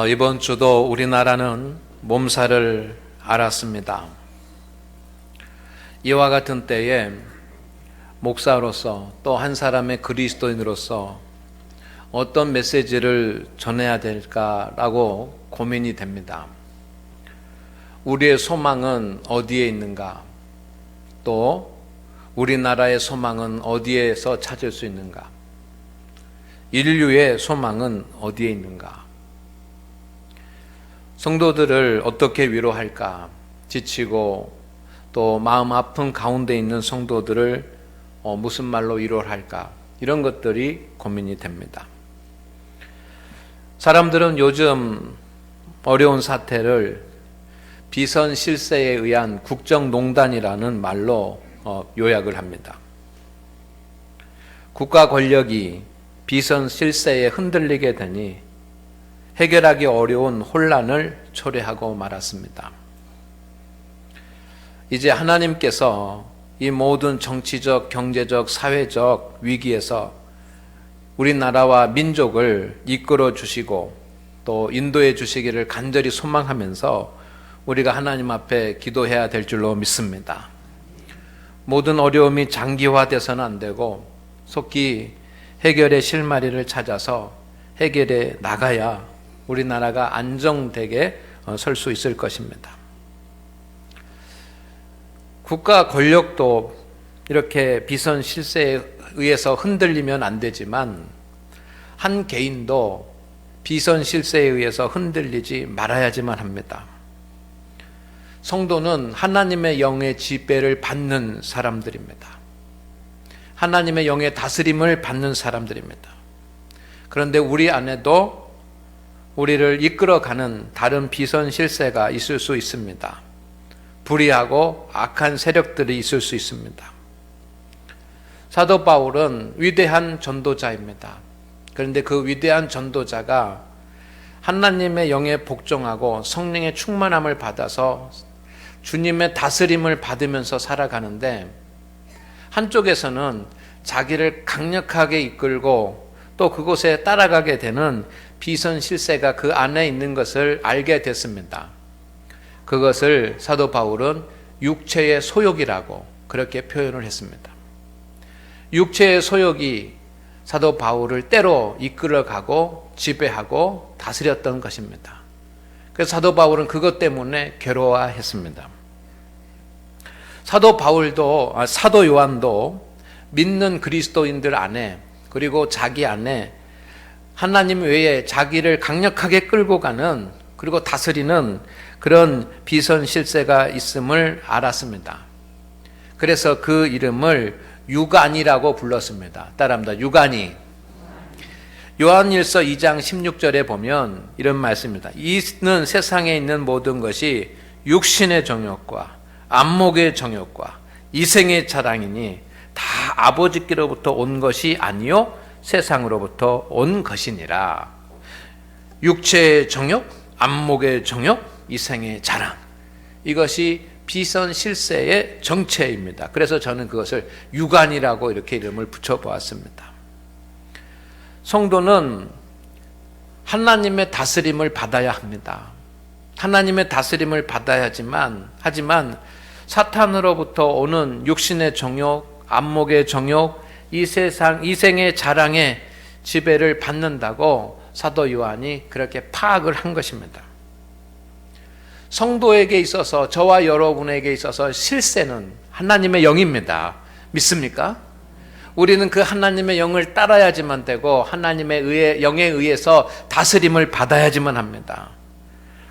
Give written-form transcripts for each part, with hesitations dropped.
이번 주도 우리나라는 몸살을 앓았습니다. 이와 같은 때에 목사로서 또 한 사람의 그리스도인으로서 어떤 메시지를 전해야 될까라고 고민이 됩니다. 우리의 소망은 어디에 있는가? 또 우리나라의 소망은 어디에서 찾을 수 있는가? 인류의 소망은 어디에 있는가? 성도들을 어떻게 위로할까? 지치고 또 마음 아픈 가운데 있는 성도들을 무슨 말로 위로를 할까? 이런 것들이 고민이 됩니다. 사람들은 요즘 어려운 사태를 비선 실세에 의한 국정농단이라는 말로 요약을 합니다. 국가 권력이 비선 실세에 흔들리게 되니 해결하기 어려운 혼란을 초래하고 말았습니다. 이제 하나님께서 이 모든 정치적, 경제적, 사회적 위기에서 우리나라와 민족을 이끌어 주시고 또 인도해 주시기를 간절히 소망하면서 우리가 하나님 앞에 기도해야 될 줄로 믿습니다. 모든 어려움이 장기화돼서는 안 되고 속히 해결의 실마리를 찾아서 해결해 나가야 우리나라가 안정되게 설 수 있을 것입니다. 국가 권력도 이렇게 비선 실세에 의해서 흔들리면 안 되지만 한 개인도 비선 실세에 의해서 흔들리지 말아야지만 합니다. 성도는 하나님의 영의 지배를 받는 사람들입니다. 하나님의 영의 다스림을 받는 사람들입니다. 그런데 우리 안에도 우리를 이끌어가는 다른 비선 실세가 있을 수 있습니다. 불의하고 악한 세력들이 있을 수 있습니다. 사도 바울은 위대한 전도자입니다. 그런데 그 위대한 전도자가 하나님의 영에 복종하고 성령의 충만함을 받아서 주님의 다스림을 받으면서 살아가는데 한쪽에서는 자기를 강력하게 이끌고 또 그곳에 따라가게 되는 비선 실세가 그 안에 있는 것을 알게 됐습니다. 그것을 사도 바울은 육체의 소욕이라고 그렇게 표현을 했습니다. 육체의 소욕이 사도 바울을 때로 이끌어가고 지배하고 다스렸던 것입니다. 그래서 사도 바울은 그것 때문에 괴로워했습니다. 사도 요한도 믿는 그리스도인들 안에 그리고 자기 안에 하나님 외에 자기를 강력하게 끌고 가는 그리고 다스리는 그런 비선 실세가 있음을 알았습니다. 그래서 그 이름을 유간이라고 불렀습니다. 따라합니다. 유간이. 요한일서 2장 16절에 보면 이런 말씀입니다. 이는 세상에 있는 모든 것이 육신의 정욕과 안목의 정욕과 이생의 자랑이니 다 아버지께로부터 온 것이 아니요 세상으로부터 온 것이니라. 육체의 정욕, 안목의 정욕, 이생의 자랑. 이것이 비선 실세의 정체입니다. 그래서 저는 그것을 유간이라고 이렇게 이름을 붙여보았습니다. 성도는 하나님의 다스림을 받아야 합니다. 하나님의 다스림을 하지만 사탄으로부터 오는 육신의 정욕, 안목의 정욕, 이 세상, 이생의 자랑의 지배를 받는다고 사도 요한이 그렇게 파악을 한 것입니다. 성도에게 있어서 저와 여러분에게 있어서 실세는 하나님의 영입니다. 믿습니까? 우리는 그 하나님의 영을 따라야지만 되고 하나님의 영에 의해서 다스림을 받아야지만 합니다.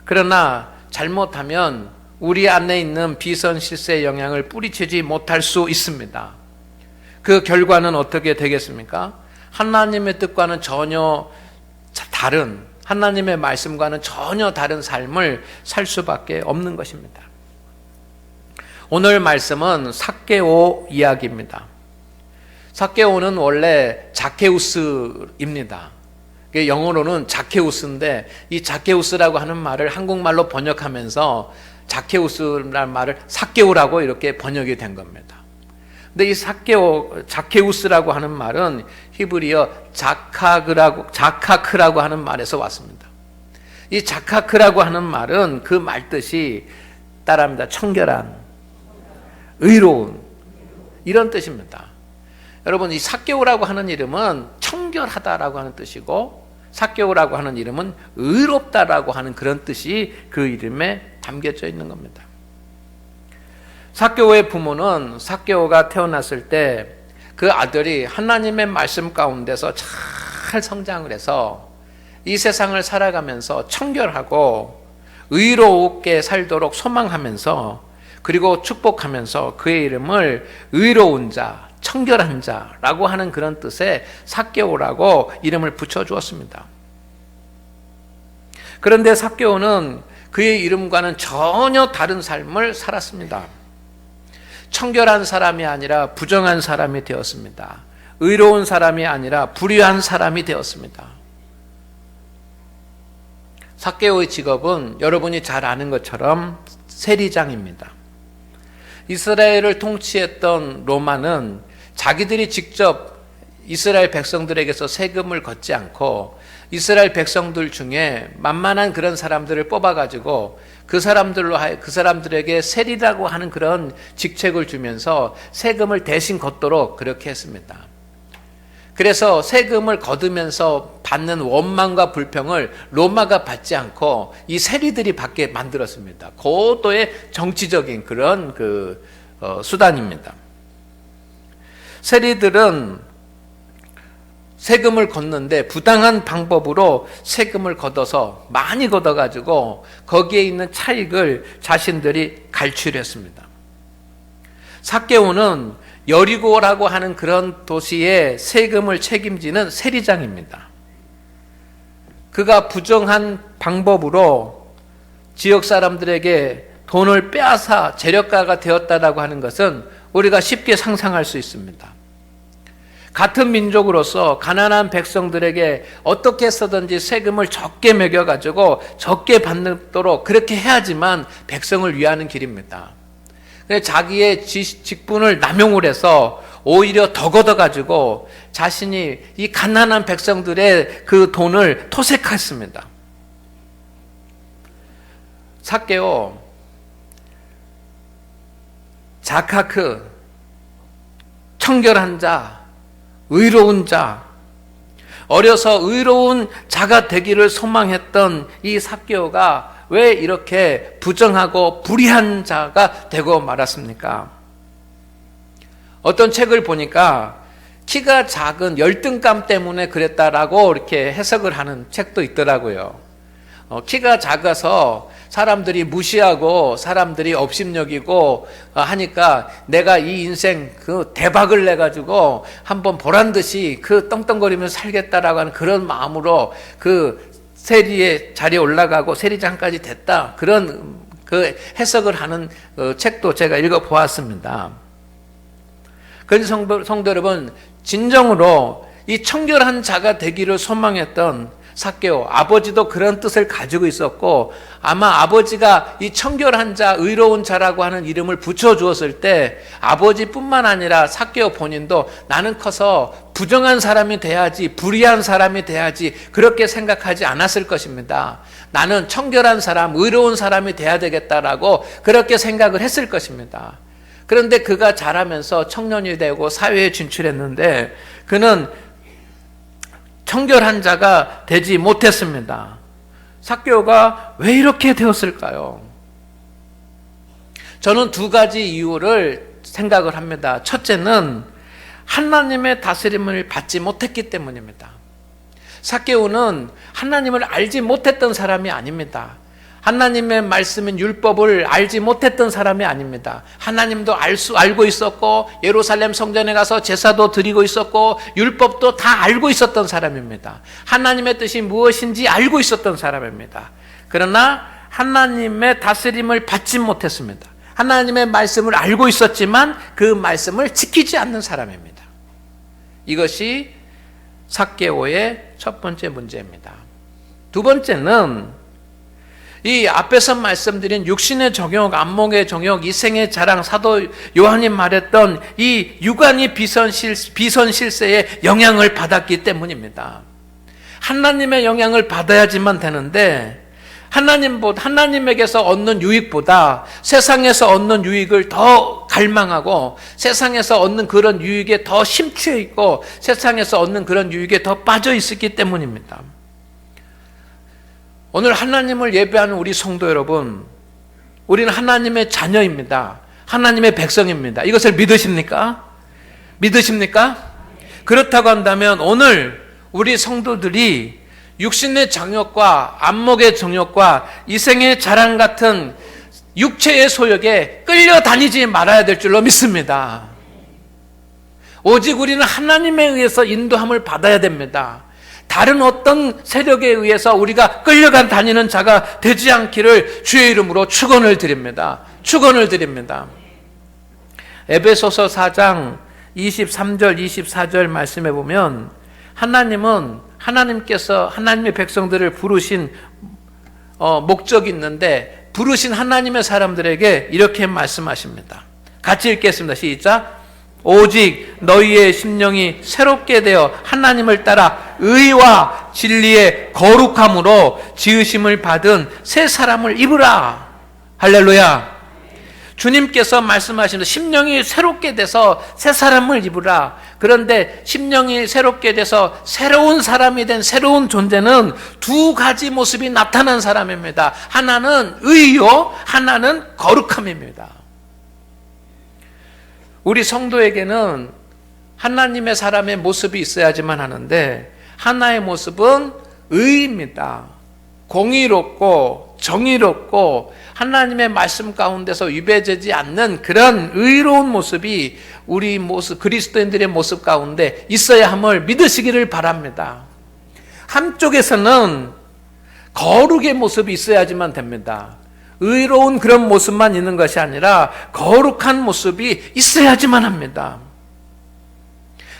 그러나 잘못하면 우리 안에 있는 비선 실세의 영향을 뿌리치지 못할 수 있습니다. 그 결과는 어떻게 되겠습니까? 하나님의 뜻과는 전혀 다른, 하나님의 말씀과는 전혀 다른 삶을 살 수밖에 없는 것입니다. 오늘 말씀은 삭개오 이야기입니다. 삭개오는 원래 자케우스입니다. 영어로는 자케우스인데 이 자케우스라고 하는 말을 한국말로 번역하면서 자케우스라는 말을 삭개오라고 이렇게 번역이 된 겁니다. 근데 이 자케우스라고 하는 말은 히브리어 자카크라고 하는 말에서 왔습니다. 이 자카크라고 하는 말은 그 말 뜻이 따라합니다. 청결한, 의로운, 이런 뜻입니다. 여러분, 이 삭개오라고 하는 이름은 청결하다라고 하는 뜻이고, 삭개오라고 하는 이름은 의롭다라고 하는 그런 뜻이 그 이름에 담겨져 있는 겁니다. 삭개오의 부모는 삭개오가 태어났을 때 그 아들이 하나님의 말씀 가운데서 잘 성장을 해서 이 세상을 살아가면서 청결하고 의롭게 살도록 소망하면서, 그리고 축복하면서 그의 이름을 의로운 자, 청결한 자라고 하는 그런 뜻의 삭개오라고 이름을 붙여주었습니다. 그런데 삭개오는 그의 이름과는 전혀 다른 삶을 살았습니다. 청결한 사람이 아니라 부정한 사람이 되었습니다. 의로운 사람이 아니라 불의한 사람이 되었습니다. 삭개오의 직업은 여러분이 잘 아는 것처럼 세리장입니다. 이스라엘을 통치했던 로마는 자기들이 직접 이스라엘 백성들에게서 세금을 걷지 않고 이스라엘 백성들 중에 만만한 그런 사람들을 뽑아가지고 그 사람들에게 세리라고 하는 그런 직책을 주면서 세금을 대신 걷도록 그렇게 했습니다. 그래서 세금을 거두면서 받는 원망과 불평을 로마가 받지 않고 이 세리들이 받게 만들었습니다. 고도의 정치적인 그런 수단입니다. 세리들은 세금을 걷는데 부당한 방법으로 세금을 걷어서 많이 걷어가지고 거기에 있는 차익을 자신들이 갈취했습니다. 삭개오는 여리고라고 하는 그런 도시의 세금을 책임지는 세리장입니다. 그가 부정한 방법으로 지역 사람들에게 돈을 빼앗아 재력가가 되었다라고 하는 것은 우리가 쉽게 상상할 수 있습니다. 같은 민족으로서 가난한 백성들에게 어떻게 해서든지 세금을 적게 매겨가지고 적게 받도록 그렇게 해야지만 백성을 위하는 길입니다. 자기의 직분을 남용을 해서 오히려 더 걷어가지고 자신이 이 가난한 백성들의 그 돈을 토색했습니다. 삭개오, 자카크, 청결한 자, 의로운 자, 어려서 의로운 자가 되기를 소망했던 이 삭개오가 왜 이렇게 부정하고 불의한 자가 되고 말았습니까? 어떤 책을 보니까 키가 작은 열등감 때문에 그랬다라고 이렇게 해석을 하는 책도 있더라고요. 키가 작아서 사람들이 무시하고 사람들이 업심여기고 하니까 내가 이 인생 그 대박을 내가지고 한번 보란 듯이 그 떵떵거리면서 살겠다라고 하는 그런 마음으로 그 세리의 자리에 올라가고 세리장까지 됐다. 그런 그 해석을 하는 책도 제가 읽어보았습니다. 그래서 성도 여러분, 진정으로 이 청결한 자가 되기를 소망했던 삭개오, 아버지도 그런 뜻을 가지고 있었고 아마 아버지가 이 청결한 자, 의로운 자라고 하는 이름을 붙여주었을 때 아버지뿐만 아니라 삭개오 본인도 나는 커서 부정한 사람이 돼야지, 불의한 사람이 돼야지 그렇게 생각하지 않았을 것입니다. 나는 청결한 사람, 의로운 사람이 돼야 되겠다라고 그렇게 생각을 했을 것입니다. 그런데 그가 자라면서 청년이 되고 사회에 진출했는데 그는 청결한 자가 되지 못했습니다. 삭개오가 왜 이렇게 되었을까요? 저는 두 가지 이유를 생각을 합니다. 첫째는 하나님의 다스림을 받지 못했기 때문입니다. 삭개오는 하나님을 알지 못했던 사람이 아닙니다. 하나님의 말씀인 율법을 알지 못했던 사람이 아닙니다. 하나님도 알고 있었고 예루살렘 성전에 가서 제사도 드리고 있었고 율법도 다 알고 있었던 사람입니다. 하나님의 뜻이 무엇인지 알고 있었던 사람입니다. 그러나 하나님의 다스림을 받지 못했습니다. 하나님의 말씀을 알고 있었지만 그 말씀을 지키지 않는 사람입니다. 이것이 삭개오의 첫 번째 문제입니다. 두 번째는 이 앞에서 말씀드린 육신의 정욕, 안목의 정욕, 이생의 자랑, 사도 요한이 말했던 이 육안이 비선실세의 영향을 받았기 때문입니다. 하나님의 영향을 받아야지만 되는데 하나님에게서 얻는 유익보다 세상에서 얻는 유익을 더 갈망하고 세상에서 얻는 그런 유익에 더 심취해 있고 세상에서 얻는 그런 유익에 더 빠져 있었기 때문입니다. 오늘 하나님을 예배하는 우리 성도 여러분, 우리는 하나님의 자녀입니다. 하나님의 백성입니다. 이것을 믿으십니까? 믿으십니까? 그렇다고 한다면 오늘 우리 성도들이 육신의 정욕과 안목의 정욕과 이생의 자랑 같은 육체의 소욕에 끌려다니지 말아야 될 줄로 믿습니다. 오직 우리는 하나님에 의해서 인도함을 받아야 됩니다. 다른 어떤 세력에 의해서 우리가 끌려가 다니는 자가 되지 않기를 주의 이름으로 축원을 드립니다. 축원을 드립니다. 에베소서 4장 23절 24절 말씀해 보면 하나님께서 하나님의 백성들을 부르신 목적이 있는데 부르신 하나님의 사람들에게 이렇게 말씀하십니다. 같이 읽겠습니다. 시작. 오직 너희의 심령이 새롭게 되어 하나님을 따라 의와 진리의 거룩함으로 지으심을 받은 새 사람을 입으라. 할렐루야. 주님께서 말씀하시는 심령이 새롭게 돼서 새 사람을 입으라. 그런데 심령이 새롭게 돼서 새로운 사람이 된 새로운 존재는 두 가지 모습이 나타난 사람입니다. 하나는 의요, 하나는 거룩함입니다. 우리 성도에게는 하나님의 사람의 모습이 있어야지만 하는데 하나의 모습은 의입니다. 공의롭고 정의롭고 하나님의 말씀 가운데서 위배되지 않는 그런 의로운 모습이 우리 모습, 그리스도인들의 모습 가운데 있어야 함을 믿으시기를 바랍니다. 한쪽에서는 거룩의 모습이 있어야지만 됩니다. 의로운 그런 모습만 있는 것이 아니라 거룩한 모습이 있어야지만 합니다.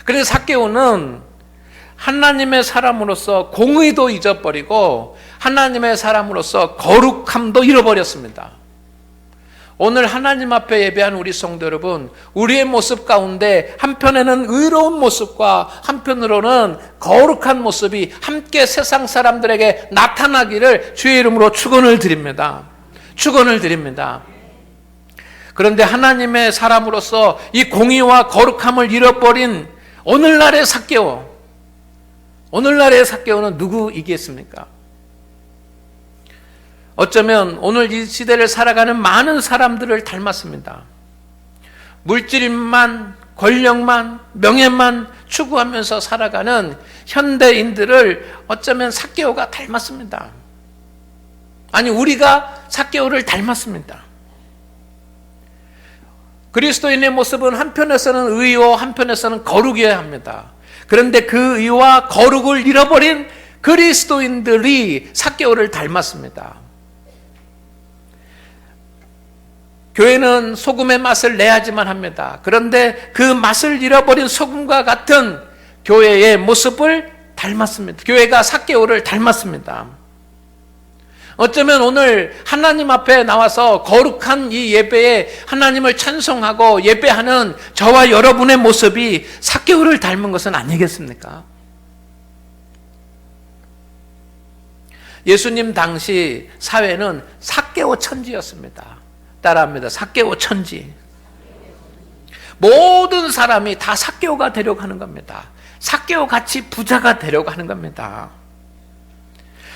그래서 삭개오는 하나님의 사람으로서 공의도 잊어버리고 하나님의 사람으로서 거룩함도 잃어버렸습니다. 오늘 하나님 앞에 예배한 우리 성도 여러분, 우리의 모습 가운데 한편에는 의로운 모습과 한편으로는 거룩한 모습이 함께 세상 사람들에게 나타나기를 주의 이름으로 축원을 드립니다. 축원을 드립니다. 그런데 하나님의 사람으로서 이 공의와 거룩함을 잃어버린 오늘날의 삭개오는 누구이겠습니까? 어쩌면 오늘 이 시대를 살아가는 많은 사람들을 닮았습니다. 물질만, 권력만, 명예만 추구하면서 살아가는 현대인들을 어쩌면 삭개오가 닮았습니다. 아니, 우리가 삭개오를 닮았습니다. 그리스도인의 모습은 한편에서는 의요, 한편에서는 거룩이어야 합니다. 그런데 그 의와 거룩을 잃어버린 그리스도인들이 삭개오를 닮았습니다. 교회는 소금의 맛을 내야지만 합니다. 그런데 그 맛을 잃어버린 소금과 같은 교회의 모습을 닮았습니다. 교회가 삭개오를 닮았습니다. 어쩌면 오늘 하나님 앞에 나와서 거룩한 이 예배에 하나님을 찬송하고 예배하는 저와 여러분의 모습이 삭개오를 닮은 것은 아니겠습니까? 예수님 당시 사회는 삭개오 천지였습니다. 따라합니다. 삭개오 천지. 모든 사람이 다 삭개오가 되려고 하는 겁니다. 삭개오 같이 부자가 되려고 하는 겁니다.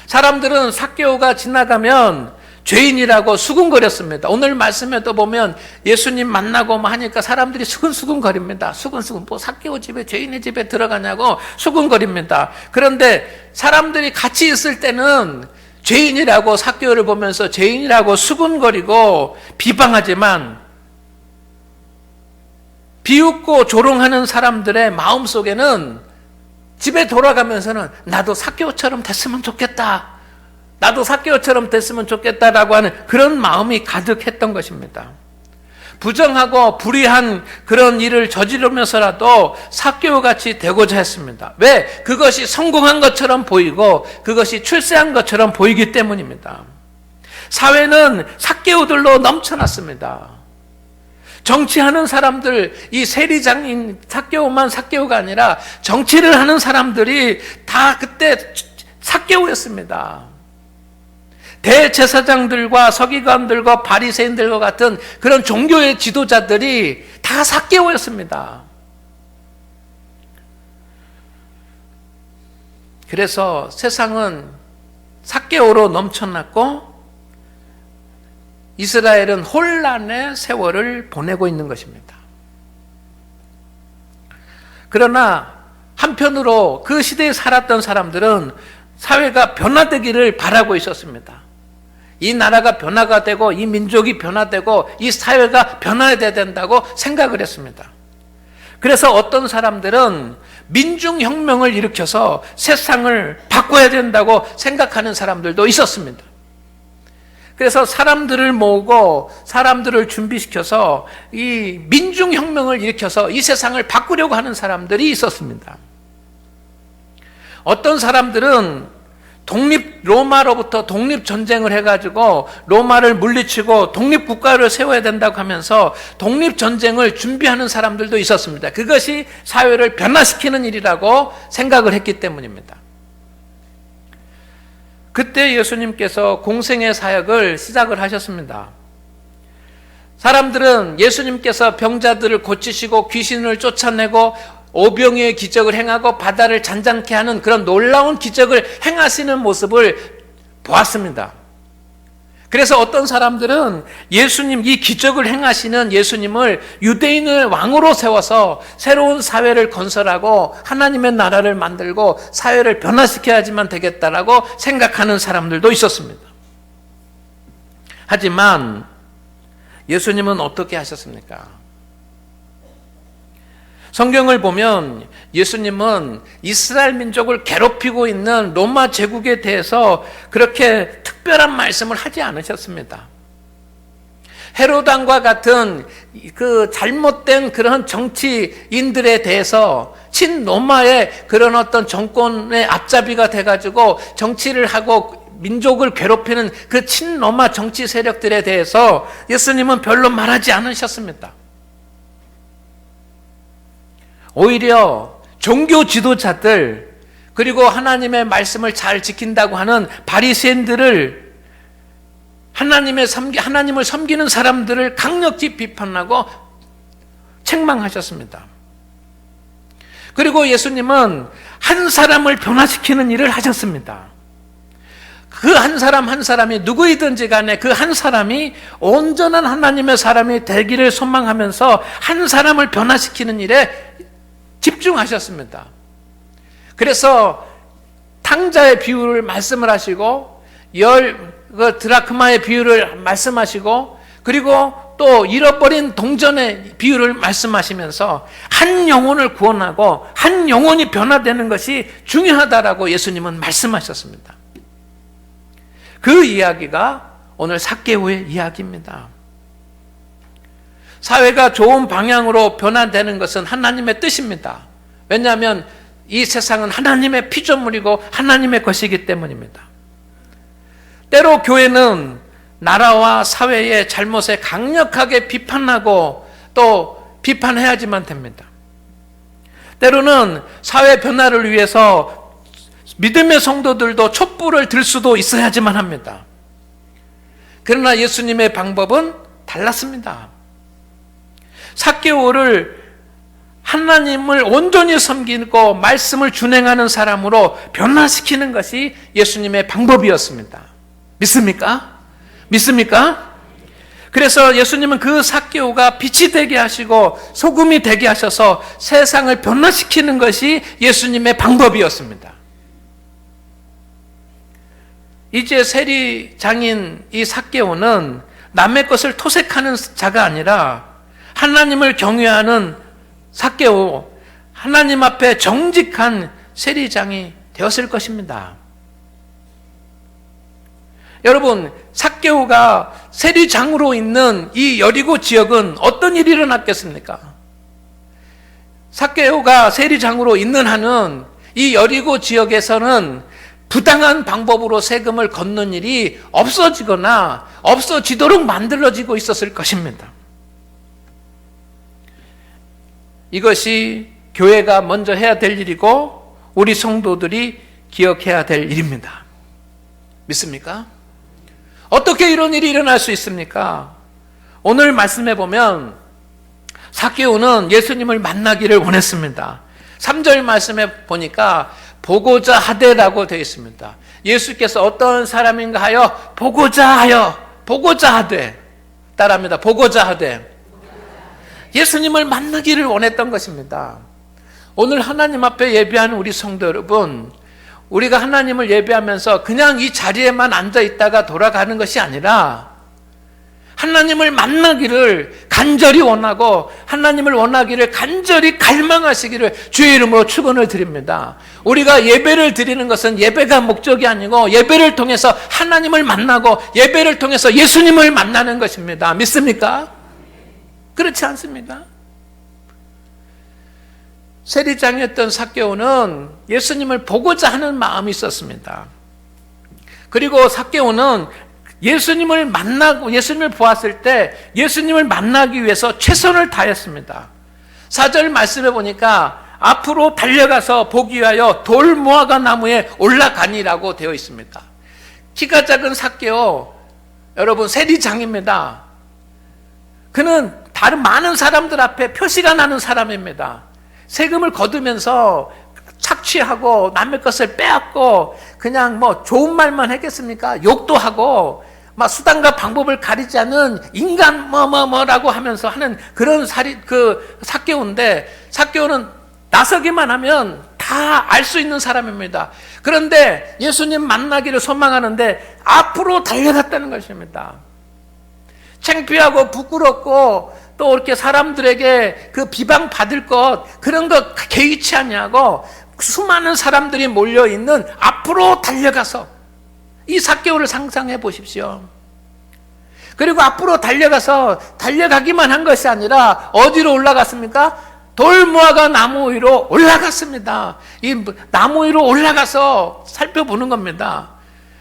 사람들은 삭개오가 지나가면 죄인이라고 수군거렸습니다. 오늘 말씀에도 보면 예수님 만나고 하니까 사람들이 수근수근거립니다. 수근수근, 삭개오 집에, 죄인의 집에 들어가냐고 수근거립니다. 그런데 사람들이 같이 있을 때는 죄인이라고 삭개오를 보면서 죄인이라고 수군거리고 비방하지만 비웃고 조롱하는 사람들의 마음속에는 집에 돌아가면서는 나도 삭개오처럼 됐으면 좋겠다. 나도 삭개오처럼 됐으면 좋겠다라고 하는 그런 마음이 가득했던 것입니다. 부정하고 불의한 그런 일을 저지르면서라도 삭개오같이 되고자 했습니다. 왜? 그것이 성공한 것처럼 보이고 그것이 출세한 것처럼 보이기 때문입니다. 사회는 삭개오들로 넘쳐났습니다. 정치하는 사람들, 이 세리장인 삭개오만 삭개오가 아니라 정치를 하는 사람들이 다 그때 삭개오였습니다. 대제사장들과 서기관들과 바리새인들과 같은 그런 종교의 지도자들이 다 삭개오였습니다. 그래서 세상은 삭개오로 넘쳐났고 이스라엘은 혼란의 세월을 보내고 있는 것입니다. 그러나 한편으로 그 시대에 살았던 사람들은 사회가 변화되기를 바라고 있었습니다. 이 나라가 변화가 되고 이 민족이 변화되고 이 사회가 변화해야 된다고 생각을 했습니다. 그래서 어떤 사람들은 민중혁명을 일으켜서 세상을 바꿔야 된다고 생각하는 사람들도 있었습니다. 그래서 사람들을 모으고 사람들을 준비시켜서 이 민중혁명을 일으켜서 이 세상을 바꾸려고 하는 사람들이 있었습니다. 어떤 사람들은 로마로부터 독립전쟁을 해가지고 로마를 물리치고 독립국가를 세워야 된다고 하면서 독립전쟁을 준비하는 사람들도 있었습니다. 그것이 사회를 변화시키는 일이라고 생각을 했기 때문입니다. 그때 예수님께서 공생의 사역을 시작을 하셨습니다. 사람들은 예수님께서 병자들을 고치시고 귀신을 쫓아내고 오병이의 기적을 행하고 바다를 잔잔케 하는 그런 놀라운 기적을 행하시는 모습을 보았습니다. 그래서 어떤 사람들은 이 기적을 행하시는 예수님을 유대인의 왕으로 세워서 새로운 사회를 건설하고 하나님의 나라를 만들고 사회를 변화시켜야지만 되겠다라고 생각하는 사람들도 있었습니다. 하지만 예수님은 어떻게 하셨습니까? 성경을 보면 예수님은 이스라엘 민족을 괴롭히고 있는 로마 제국에 대해서 그렇게 특별한 말씀을 하지 않으셨습니다. 헤롯 왕과 같은 그 잘못된 그런 정치인들에 대해서 친로마의 그런 어떤 정권의 앞잡이가 돼가지고 정치를 하고 민족을 괴롭히는 그 친로마 정치 세력들에 대해서 예수님은 별로 말하지 않으셨습니다. 오히려 종교 지도자들 그리고 하나님의 말씀을 잘 지킨다고 하는 바리새인들을 하나님을 섬기는 사람들을 강력히 비판하고 책망하셨습니다. 그리고 예수님은 한 사람을 변화시키는 일을 하셨습니다. 그 한 사람 한 사람이 누구이든지 간에 그 한 사람이 온전한 하나님의 사람이 되기를 소망하면서 한 사람을 변화시키는 일에 집중하셨습니다. 그래서 탕자의 비유를 말씀을 하시고 드라크마의 비유를 말씀하시고 그리고 또 잃어버린 동전의 비유를 말씀하시면서 한 영혼을 구원하고 한 영혼이 변화되는 것이 중요하다라고 예수님은 말씀하셨습니다. 그 이야기가 오늘 삭개오의 이야기입니다. 사회가 좋은 방향으로 변화되는 것은 하나님의 뜻입니다. 왜냐하면 이 세상은 하나님의 피조물이고 하나님의 것이기 때문입니다. 때로 교회는 나라와 사회의 잘못에 강력하게 비판하고 또 비판해야지만 됩니다. 때로는 사회 변화를 위해서 믿음의 성도들도 촛불을 들 수도 있어야지만 합니다. 그러나 예수님의 방법은 달랐습니다. 삭개오를 하나님을 온전히 섬기고 말씀을 준행하는 사람으로 변화시키는 것이 예수님의 방법이었습니다. 믿습니까? 믿습니까? 그래서 예수님은 그 삭개오가 빛이 되게 하시고 소금이 되게 하셔서 세상을 변화시키는 것이 예수님의 방법이었습니다. 이제 세리장인 이 삭개오는 남의 것을 토색하는 자가 아니라 하나님을 경외하는 삭개오, 하나님 앞에 정직한 세리장이 되었을 것입니다. 여러분, 삭개오가 세리장으로 있는 이 여리고 지역은 어떤 일이 일어났겠습니까? 삭개오가 세리장으로 있는 한은 이 여리고 지역에서는 부당한 방법으로 세금을 걷는 일이 없어지거나 없어지도록 만들어지고 있었을 것입니다. 이것이 교회가 먼저 해야 될 일이고 우리 성도들이 기억해야 될 일입니다. 믿습니까? 어떻게 이런 일이 일어날 수 있습니까? 오늘 말씀해 보면 삭개오는 예수님을 만나기를 원했습니다. 3절 말씀에 보니까 보고자 하되라고 되어 있습니다. 예수께서 어떤 사람인가 하여 보고자 하되, 따라합니다. 보고자 하되. 예수님을 만나기를 원했던 것입니다. 오늘 하나님 앞에 예배하는 우리 성도 여러분, 우리가 하나님을 예배하면서 그냥 이 자리에만 앉아 있다가 돌아가는 것이 아니라 하나님을 만나기를 간절히 원하고 하나님을 원하기를 간절히 갈망하시기를 주의 이름으로 축원을 드립니다. 우리가 예배를 드리는 것은 예배가 목적이 아니고 예배를 통해서 하나님을 만나고 예배를 통해서 예수님을 만나는 것입니다. 믿습니까? 그렇지 않습니까? 세리장이었던 삭개오는 예수님을 보고자 하는 마음이 있었습니다. 그리고 삭개오는 예수님을 보았을 때 예수님을 만나기 위해서 최선을 다했습니다. 4절 말씀해 보니까 앞으로 달려가서 보기 위하여 돌무화과 나무에 올라가니라고 되어 있습니다. 키가 작은 삭개오, 여러분 세리장입니다. 그는 다른 많은 사람들 앞에 표시가 나는 사람입니다. 세금을 거두면서 착취하고 남의 것을 빼앗고 그냥 뭐 좋은 말만 했겠습니까? 욕도 하고 막 수단과 방법을 가리지 않은 인간 뭐라고 하면서 하는 그런 삭개오인데, 삭개오는 나서기만 하면 다 알 수 있는 사람입니다. 그런데 예수님 만나기를 소망하는데 앞으로 달려갔다는 것입니다. 창피하고 부끄럽고 또 이렇게 사람들에게 그 비방받을 것, 그런 것 개의치 않냐고 수많은 사람들이 몰려있는 앞으로 달려가서 이 삭개오를 상상해 보십시오. 그리고 앞으로 달려가기만 한 것이 아니라 어디로 올라갔습니까? 돌무화과 나무 위로 올라갔습니다. 이 나무 위로 올라가서 살펴보는 겁니다.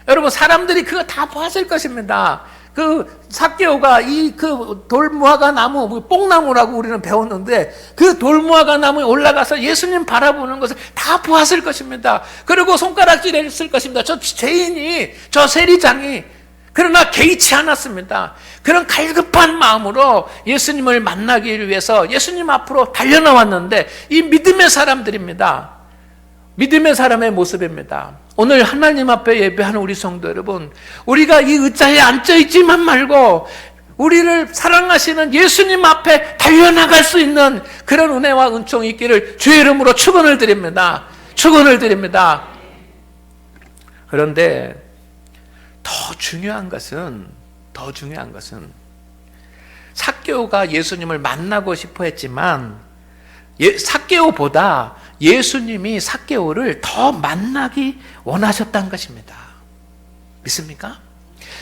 여러분, 사람들이 그거 다 보았을 것입니다. 그 삭개오가 그 돌무화과 나무, 뽕나무라고 우리는 배웠는데 그 돌무화과 나무에 올라가서 예수님 바라보는 것을 다 보았을 것입니다. 그리고 손가락질 했을 것입니다. 저 죄인이, 저 세리장이. 그러나 개의치 않았습니다. 그런 갈급한 마음으로 예수님을 만나기 위해서 예수님 앞으로 달려나왔는데 이 믿음의 사람들입니다. 믿음의 사람의 모습입니다. 오늘 하나님 앞에 예배하는 우리 성도 여러분, 우리가 이 의자에 앉아있지만 말고 우리를 사랑하시는 예수님 앞에 달려나갈 수 있는 그런 은혜와 은총이 있기를 주의 이름으로 축원을 드립니다. 축원을 드립니다. 그런데 더 중요한 것은 삭개오가 예수님을 만나고 싶어 했지만 삭개오보다 예수님이 삭개오를 더 만나기 원하셨다는 것입니다. 믿습니까?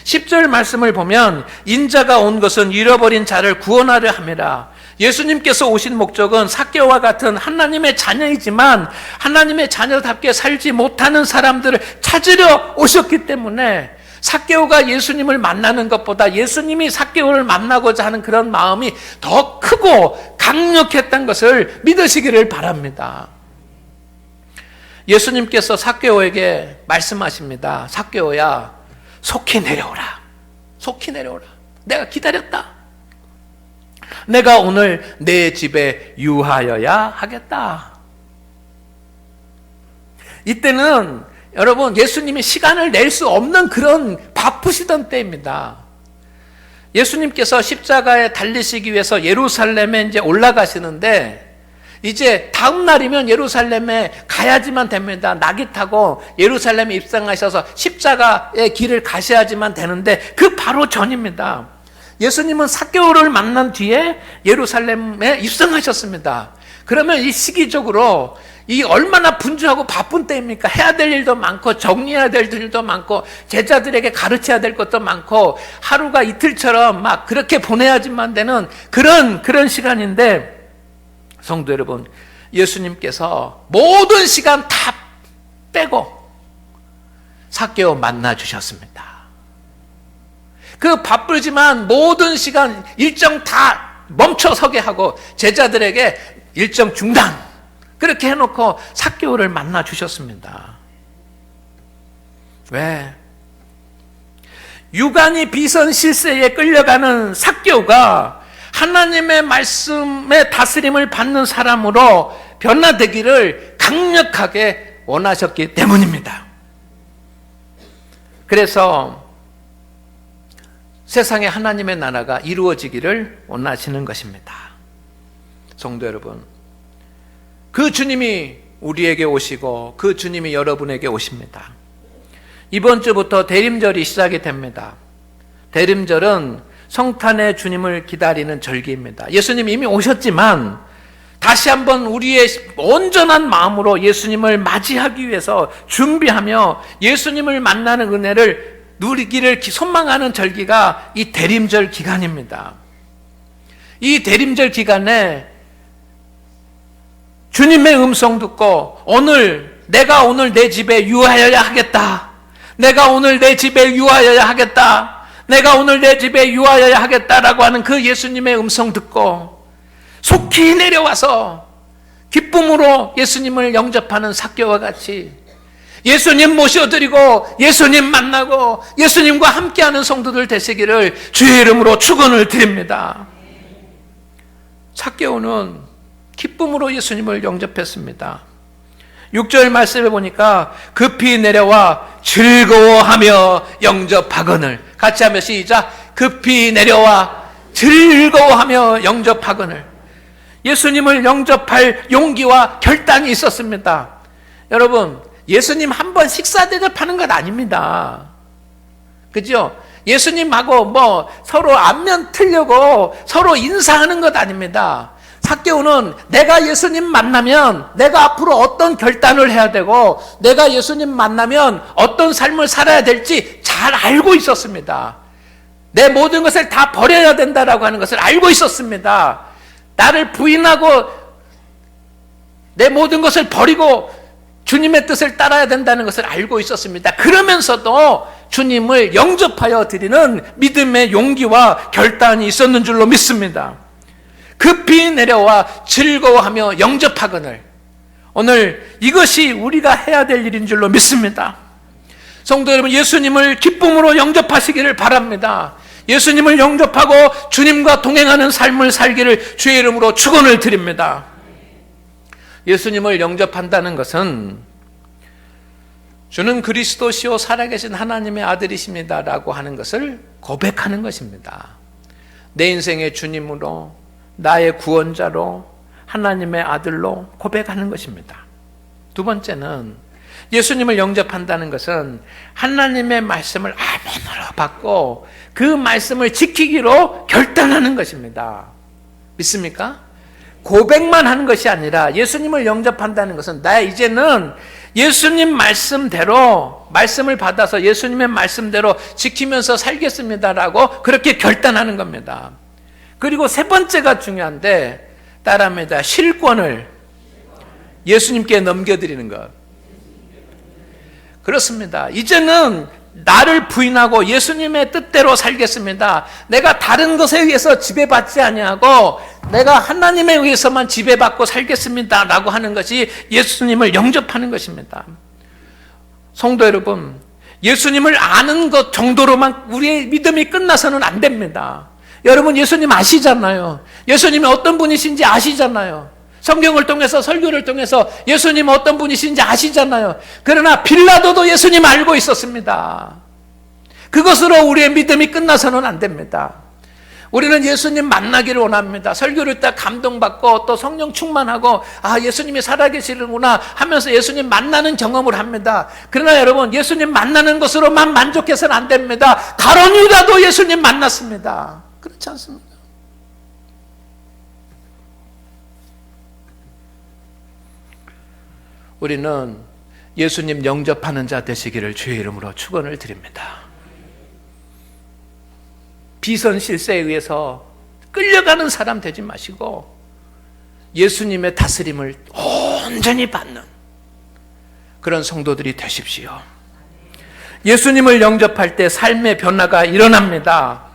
10절 말씀을 보면 인자가 온 것은 잃어버린 자를 구원하려 함이라. 예수님께서 오신 목적은 삭개오와 같은 하나님의 자녀이지만 하나님의 자녀답게 살지 못하는 사람들을 찾으려 오셨기 때문에 삭개오가 예수님을 만나는 것보다 예수님이 삭개오를 만나고자 하는 그런 마음이 더 크고 강력했던 것을 믿으시기를 바랍니다. 예수님께서 삭개오에게 말씀하십니다. 삭개오야, 속히 내려오라. 속히 내려오라. 내가 기다렸다. 내가 오늘 내 집에 유하여야 하겠다. 이때는 여러분, 예수님이 시간을 낼 수 없는 그런 바쁘시던 때입니다. 예수님께서 십자가에 달리시기 위해서 예루살렘에 이제 올라가시는데 이제 다음 날이면 예루살렘에 가야지만 됩니다. 낙이 타고 예루살렘에 입성하셔서 십자가의 길을 가셔야지만 되는데 그 바로 전입니다. 예수님은 삭개오를 만난 뒤에 예루살렘에 입성하셨습니다. 그러면 이 시기적으로 이 얼마나 분주하고 바쁜 때입니까? 해야 될 일도 많고 정리해야 될 일도 많고 제자들에게 가르쳐야 될 것도 많고 하루가 이틀처럼 막 그렇게 보내야지만 되는 그런 시간인데, 성도 여러분, 예수님께서 모든 시간 다 빼고 삭개오 만나 주셨습니다. 그 바쁘지만 모든 시간 일정 다 멈춰서게 하고 제자들에게 일정 중단 그렇게 해놓고 삭개오를 만나 주셨습니다. 왜? 유간이 비선 실세에 끌려가는 삭개오가 하나님의 말씀의 다스림을 받는 사람으로 변화되기를 강력하게 원하셨기 때문입니다. 그래서 세상에 하나님의 나라가 이루어지기를 원하시는 것입니다. 성도 여러분, 그 주님이 우리에게 오시고 그 주님이 여러분에게 오십니다. 이번 주부터 대림절이 시작이 됩니다. 대림절은 성탄의 주님을 기다리는 절기입니다. 예수님 이미 오셨지만 다시 한번 우리의 온전한 마음으로 예수님을 맞이하기 위해서 준비하며 예수님을 만나는 은혜를 누리기를 소망하는 절기가 이 대림절 기간입니다. 이 대림절 기간에 주님의 음성 듣고 내가 오늘 내 집에 유하여야 하겠다. 내가 오늘 내 집에 유하여야 하겠다. 내가 오늘 내 집에 유하여야 하겠다라고 하는 그 예수님의 음성 듣고 속히 내려와서 기쁨으로 예수님을 영접하는 삭개오와 같이 예수님 모셔드리고 예수님 만나고 예수님과 함께하는 성도들 되시기를 주의 이름으로 축원을 드립니다. 삭개오는 기쁨으로 예수님을 영접했습니다. 6절 말씀에 보니까 급히 내려와 즐거워하며 영접하거늘, 같이 하면 시작. 급히 내려와 즐거워하며 영접하거늘. 예수님을 영접할 용기와 결단이 있었습니다. 여러분, 예수님 한 번 식사 대접하는 것 아닙니다. 그죠? 예수님하고 서로 안면 틀려고 서로 인사하는 것 아닙니다. 삭개오는 내가 예수님 만나면 내가 앞으로 어떤 결단을 해야 되고 내가 예수님 만나면 어떤 삶을 살아야 될지 잘 알고 있었습니다. 내 모든 것을 다 버려야 된다라고 하는 것을 알고 있었습니다. 나를 부인하고 내 모든 것을 버리고 주님의 뜻을 따라야 된다는 것을 알고 있었습니다. 그러면서도 주님을 영접하여 드리는 믿음의 용기와 결단이 있었는 줄로 믿습니다. 급히 내려와 즐거워하며 영접하거늘. 오늘 이것이 우리가 해야 될 일인 줄로 믿습니다. 성도 여러분, 예수님을 기쁨으로 영접하시기를 바랍니다. 예수님을 영접하고 주님과 동행하는 삶을 살기를 주의 이름으로 축원을 드립니다. 예수님을 영접한다는 것은 주는 그리스도시요 살아계신 하나님의 아들이십니다라고 하는 것을 고백하는 것입니다. 내 인생의 주님으로, 나의 구원자로, 하나님의 아들로 고백하는 것입니다. 두 번째는 예수님을 영접한다는 것은 하나님의 말씀을 아멘으로 받고 그 말씀을 지키기로 결단하는 것입니다. 믿습니까? 고백만 하는 것이 아니라 예수님을 영접한다는 것은 나 이제는 예수님 말씀대로 말씀을 받아서 예수님의 말씀대로 지키면서 살겠습니다라고 그렇게 결단하는 겁니다. 그리고 세 번째가 중요한데 따라합니다. 실권을 예수님께 넘겨드리는 것. 그렇습니다. 이제는 나를 부인하고 예수님의 뜻대로 살겠습니다. 내가 다른 것에 의해서 지배받지 아니하고 내가 하나님에 의해서만 지배받고 살겠습니다 라고 하는 것이 예수님을 영접하는 것입니다. 성도 여러분, 예수님을 아는 것 정도로만 우리의 믿음이 끝나서는 안 됩니다. 여러분, 예수님 아시잖아요. 예수님이 어떤 분이신지 아시잖아요. 성경을 통해서, 설교를 통해서 예수님 어떤 분이신지 아시잖아요. 그러나 빌라도도 예수님 알고 있었습니다. 그것으로 우리의 믿음이 끝나서는 안 됩니다. 우리는 예수님 만나기를 원합니다. 설교를 딱 감동받고 또 성령 충만하고 예수님이 살아계시는구나 하면서 예수님 만나는 경험을 합니다. 그러나 여러분, 예수님 만나는 것으로만 만족해서는 안 됩니다. 가룟 유다도 예수님 만났습니다. 그렇지 않습니까? 우리는 예수님 영접하는 자 되시기를 주의 이름으로 축원을 드립니다. 비선실세에 의해서 끌려가는 사람 되지 마시고 예수님의 다스림을 온전히 받는 그런 성도들이 되십시오. 예수님을 영접할 때 삶의 변화가 일어납니다.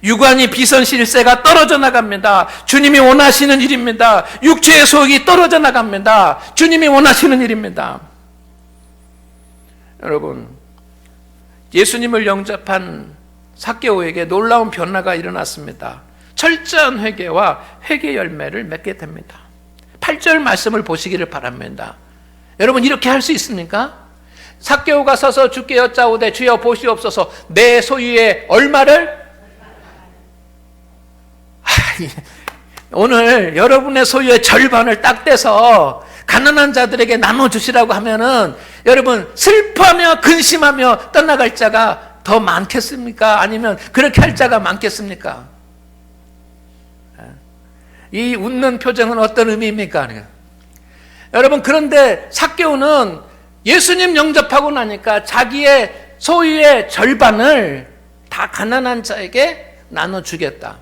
유관이 비선실세가 떨어져 나갑니다. 주님이 원하시는 일입니다. 육체의 소욕이 떨어져 나갑니다. 주님이 원하시는 일입니다. 여러분, 예수님을 영접한 삭개오에게 놀라운 변화가 일어났습니다. 철저한 회개와 회개 열매를 맺게 됩니다. 8절 말씀을 보시기를 바랍니다. 여러분, 이렇게 할 수 있습니까? 삭개오가 서서 주께 여짜오되 주여 보시옵소서, 내 소유의 얼마를? 오늘 여러분의 소유의 절반을 딱 떼서 가난한 자들에게 나눠주시라고 하면은 여러분, 슬퍼하며 근심하며 떠나갈 자가 더 많겠습니까? 아니면 그렇게 할 자가 많겠습니까? 이 웃는 표정은 어떤 의미입니까? 여러분, 그런데 삭개오는 예수님 영접하고 나니까 자기의 소유의 절반을 다 가난한 자에게 나눠주겠다.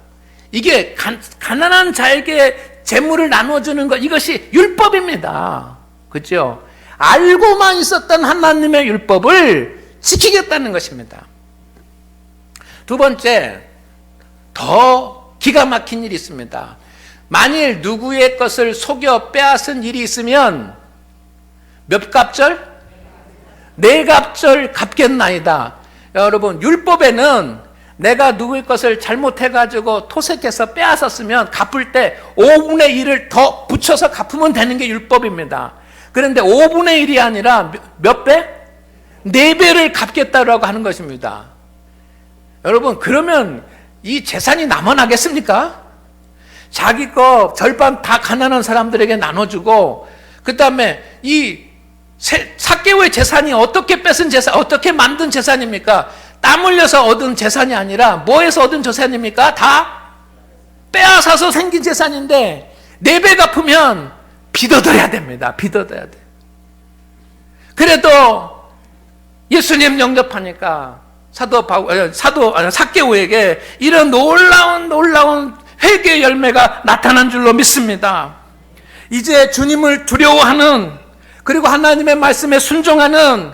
이게 가난한 자에게 재물을 나눠주는 것, 이것이 율법입니다. 그렇죠? 알고만 있었던 하나님의 율법을 지키겠다는 것입니다. 두 번째, 더 기가 막힌 일이 있습니다. 만일 누구의 것을 속여 빼앗은 일이 있으면 몇 갑절? 네 갑절 갚겠나이다. 여러분, 율법에는 내가 누구의 것을 잘못해가지고 토색해서 빼앗았으면 갚을 때 5분의 1을 더 붙여서 갚으면 되는 게 율법입니다. 그런데 5분의 1이 아니라 몇 배? 4배를 갚겠다라고 하는 것입니다. 여러분, 그러면 이 재산이 남아나겠습니까? 자기 거 절반 다 가난한 사람들에게 나눠주고, 그 다음에 이 삭개오의 재산이 어떻게 뺏은 재산, 어떻게 만든 재산입니까? 땀 흘려서 얻은 재산이 아니라 뭐에서 얻은 재산입니까? 다 빼앗아서 생긴 재산인데 4배 갚으면 빚어둬야 됩니다. 빚어둬야 돼. 그래도 예수님 영접하니까 삭개오에게 이런 놀라운 회개의 열매가 나타난 줄로 믿습니다. 이제 주님을 두려워하는, 그리고 하나님의 말씀에 순종하는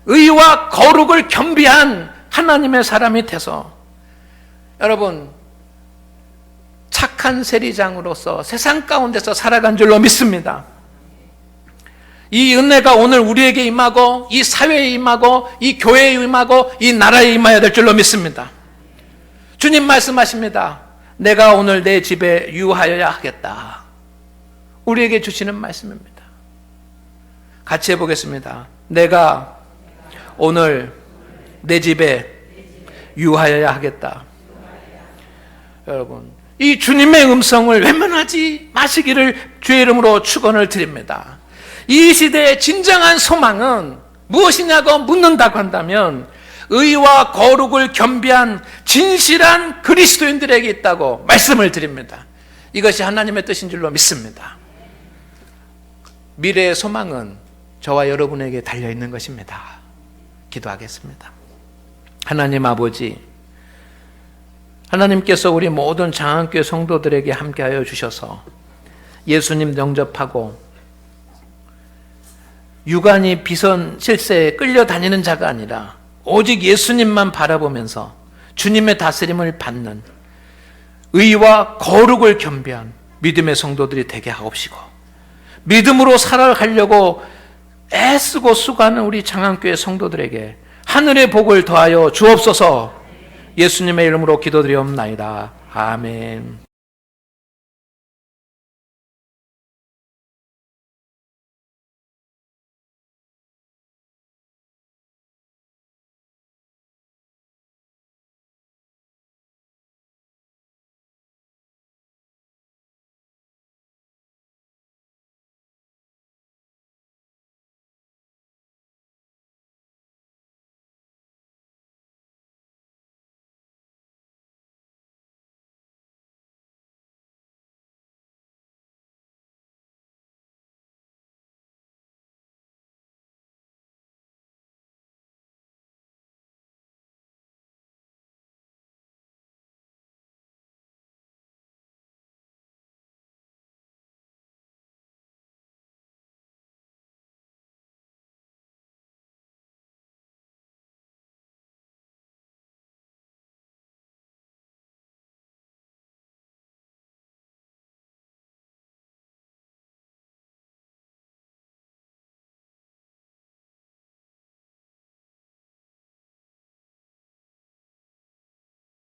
의와 거룩을 겸비한 하나님의 사람이 돼서 여러분, 착한 세리장으로서 세상 가운데서 살아간 줄로 믿습니다. 이 은혜가 오늘 우리에게 임하고, 이 사회에 임하고, 이 교회에 임하고, 이 나라에 임해야 될 줄로 믿습니다. 주님 말씀하십니다. 내가 오늘 내 집에 유하여야 하겠다. 우리에게 주시는 말씀입니다. 같이 해보겠습니다. 내가 오늘 내 집에 유하여야 하겠다. 여러분, 이 주님의 음성을 외면하지 마시기를 주의 이름으로 축원을 드립니다. 이 시대의 진정한 소망은 무엇이냐고 묻는다고 한다면 의와 거룩을 겸비한 진실한 그리스도인들에게 있다고 말씀을 드립니다. 이것이 하나님의 뜻인 줄로 믿습니다. 미래의 소망은 저와 여러분에게 달려있는 것입니다. 기도하겠습니다. 하나님 아버지, 하나님께서 우리 모든 장안교회 성도들에게 함께하여 주셔서 예수님 영접하고 유관이 비선 실세에 끌려다니는 자가 아니라 오직 예수님만 바라보면서 주님의 다스림을 받는 의와 거룩을 겸비한 믿음의 성도들이 되게 하옵시고, 믿음으로 살아가려고 애쓰고 수고하는 우리 장안교회 성도들에게 하늘의 복을 더하여 주옵소서. 예수님의 이름으로 기도드리옵나이다. 아멘.